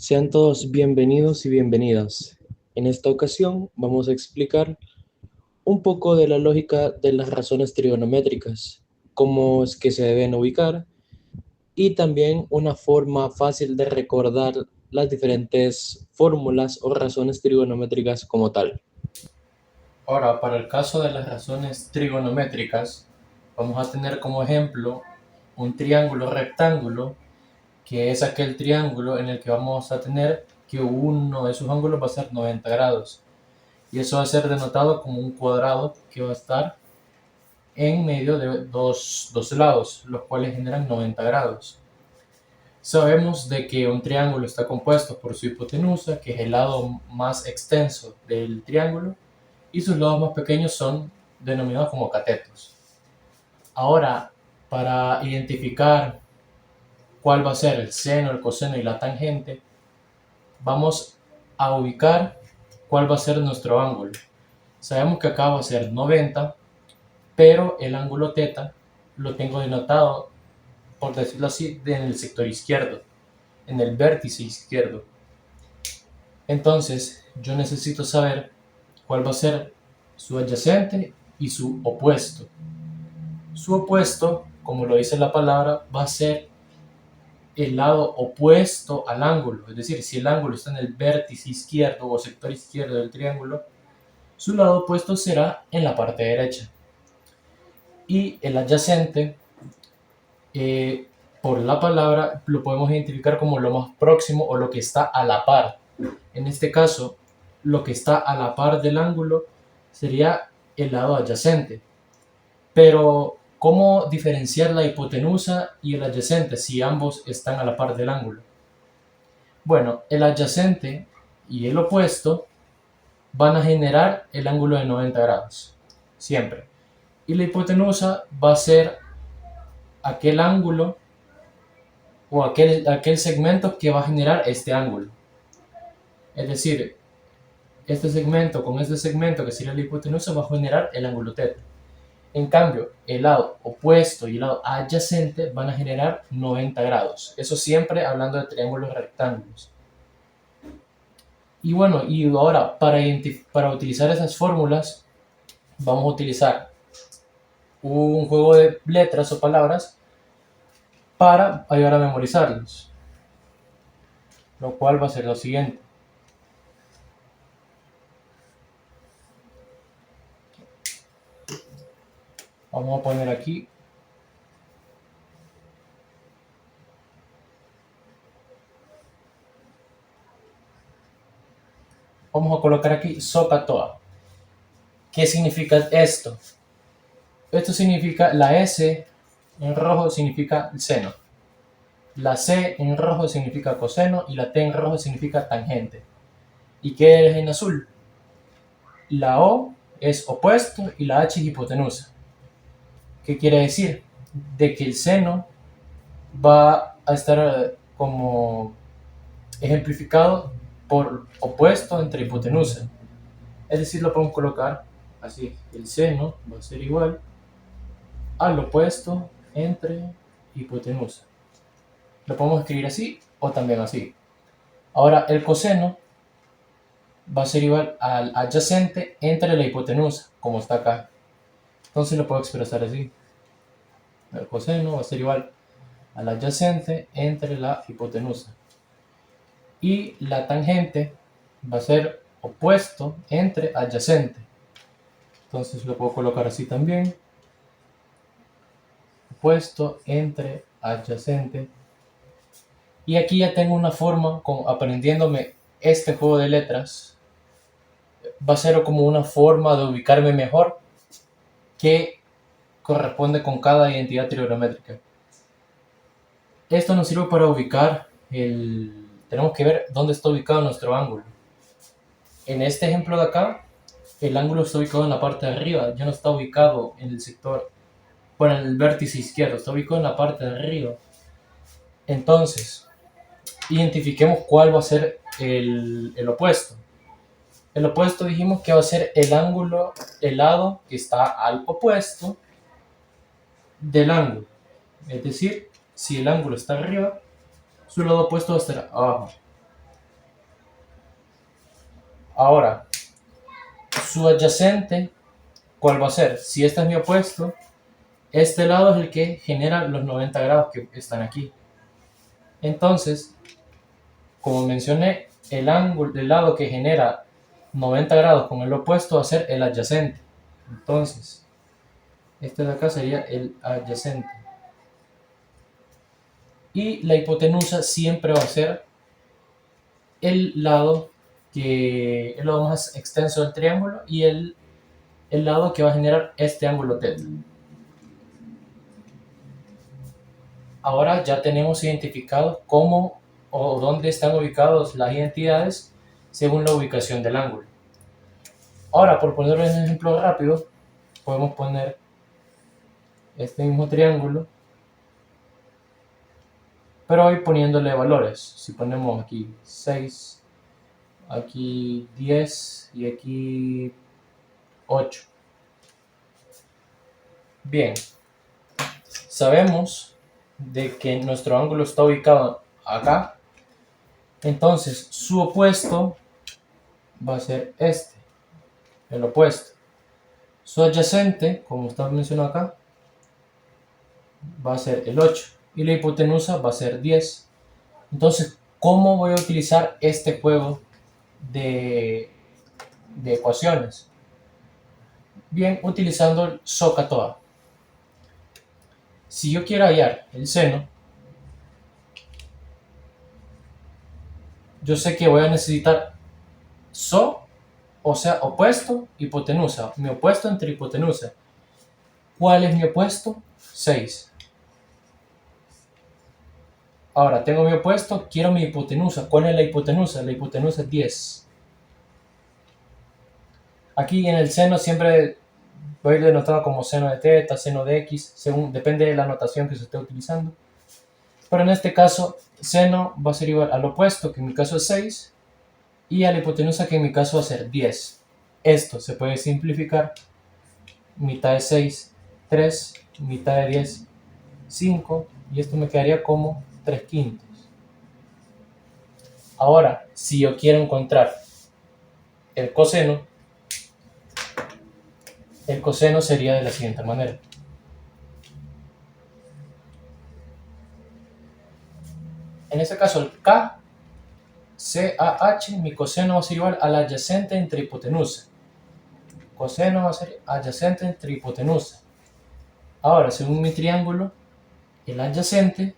Sean todos bienvenidos y bienvenidas. En esta ocasión vamos a explicar un poco de la lógica de las razones trigonométricas, cómo es que se deben ubicar y también una forma fácil de recordar las diferentes fórmulas o razones trigonométricas como tal. Ahora, para el caso de las razones trigonométricas, vamos a tener como ejemplo un triángulo rectángulo, que es aquel triángulo en el que vamos a tener que uno de sus ángulos va a ser 90 grados. Y eso va a ser denotado como un cuadrado que va a estar en medio de dos lados, los cuales generan 90 grados. Sabemos de que un triángulo está compuesto por su hipotenusa, que es el lado más extenso del triángulo, y sus lados más pequeños son denominados como catetos. Ahora, para identificar cuál va a ser el seno, el coseno y la tangente, vamos a ubicar cuál va a ser nuestro ángulo. Sabemos que acá va a ser 90, pero el ángulo θ lo tengo denotado, por decirlo así, en el sector izquierdo, en el vértice izquierdo. Entonces, yo necesito saber cuál va a ser su adyacente y su opuesto. Su opuesto, como lo dice la palabra, va a ser el lado opuesto al ángulo. Es decir, si el ángulo está en el vértice izquierdo o sector izquierdo del triángulo, su lado opuesto será en la parte derecha. Y el adyacente, por la palabra, lo podemos identificar como lo más próximo o lo que está a la par. En este caso, lo que está a la par del ángulo sería el lado adyacente. Pero, ¿cómo diferenciar la hipotenusa y el adyacente si ambos están a la par del ángulo? Bueno, el adyacente y el opuesto van a generar el ángulo de 90 grados, siempre. Y la hipotenusa va a ser aquel ángulo o aquel segmento que va a generar este ángulo. Es decir, este segmento con este segmento que sería la hipotenusa va a generar el ángulo θ. En cambio, el lado opuesto y el lado adyacente van a generar 90 grados. Eso siempre hablando de triángulos rectángulos. Y bueno, y ahora para utilizar esas fórmulas, vamos a utilizar un juego de letras o palabras para ayudar a memorizarlos. Lo cual va a ser lo siguiente. Vamos a poner aquí. Vamos a colocar aquí SOHCAHTOA. ¿Qué significa esto? Esto significa la S en rojo significa seno. La C en rojo significa coseno y la T en rojo significa tangente. ¿Y qué es en azul? La O es opuesto y la H es hipotenusa. ¿Qué quiere decir? De que el seno va a estar como ejemplificado por opuesto entre hipotenusa. Es decir, lo podemos colocar así. El seno va a ser igual al opuesto entre hipotenusa. Lo podemos escribir así o también así. Ahora, el coseno va a ser igual al adyacente entre la hipotenusa, como está acá. Entonces lo puedo expresar así. El coseno va a ser igual al adyacente entre la hipotenusa. Y la tangente va a ser opuesto entre adyacente. Entonces lo puedo colocar así también. Opuesto entre adyacente. Y aquí ya tengo una forma, aprendiéndome este juego de letras, va a ser como una forma de ubicarme mejor que corresponde con cada identidad trigonométrica. Esto nos sirve para ubicar tenemos que ver dónde está ubicado nuestro ángulo. En este ejemplo de acá, el ángulo está ubicado en la parte de arriba, ya no está ubicado en el sector, bueno, en el vértice izquierdo, está ubicado en la parte de arriba. Entonces, identifiquemos cuál va a ser el opuesto. El opuesto dijimos que va a ser el ángulo, el lado que está al opuesto del ángulo. Es decir, si el ángulo está arriba, su lado opuesto va a estar abajo. Ahora, su adyacente, ¿cuál va a ser? Si este es mi opuesto, este lado es el que genera los 90 grados que están aquí. Entonces, como mencioné, el ángulo del lado que genera 90 grados con el opuesto va a ser el adyacente. Entonces, este de acá sería el adyacente. Y la hipotenusa siempre va a ser el lado más extenso del triángulo y el lado que va a generar este ángulo θ. Ahora ya tenemos identificado cómo o dónde están ubicados las identidades según la ubicación del ángulo. Ahora, por poner un ejemplo rápido, podemos poner este mismo triángulo, pero hoy poniéndole valores. Si ponemos aquí 6, aquí 10 y aquí 8. Bien, sabemos de que nuestro ángulo está ubicado acá, entonces su opuesto va a ser este, el opuesto. Su adyacente, como está mencionado acá, va a ser el 8 y la hipotenusa va a ser 10. Entonces, ¿cómo voy a utilizar este juego de ecuaciones? Bien, utilizando el SOHCAHTOA. Si yo quiero hallar el seno, yo sé que voy a necesitar SO, o sea, opuesto, hipotenusa. Mi opuesto entre hipotenusa. ¿Cuál es mi opuesto? 6. Ahora, tengo mi opuesto, quiero mi hipotenusa. ¿Cuál es la hipotenusa? La hipotenusa es 10. Aquí en el seno siempre voy a ir denotado como seno de θ, seno de x, según, depende de la notación que se esté utilizando. Pero en este caso, seno va a ser igual al opuesto, que en mi caso es 6, y a la hipotenusa, que en mi caso va a ser 10. Esto se puede simplificar. Mitad de 6, 3, mitad de 10, 5, y esto me quedaría como 3/5. Ahora, si yo quiero encontrar el coseno sería de la siguiente manera. En este caso, el K, CAH, mi coseno va a ser igual al adyacente entre hipotenusa. Coseno va a ser adyacente entre hipotenusa. Ahora, según mi triángulo, el adyacente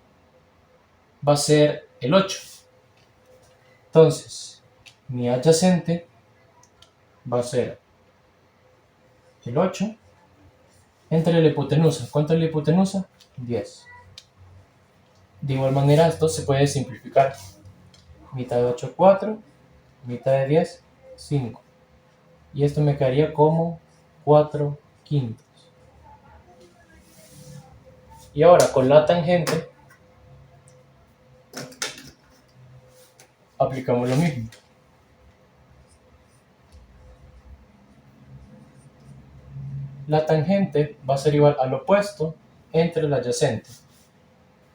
va a ser el 8. Entonces, mi adyacente va a ser el 8 entre la hipotenusa. ¿Cuánto es la hipotenusa? 10. De igual manera, esto se puede simplificar. Mitad de 8, 4. Mitad de 10, 5. Y esto me quedaría como 4/5. Y ahora, con la tangente, aplicamos lo mismo. La tangente va a ser igual al opuesto entre el adyacente.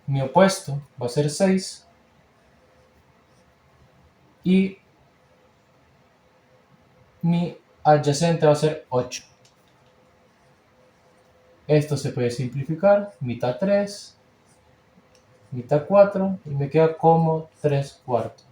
Mi opuesto va a ser 6 y mi adyacente va a ser 8. Esto se puede simplificar, mitad 3, mitad 4, y me queda como 3/4.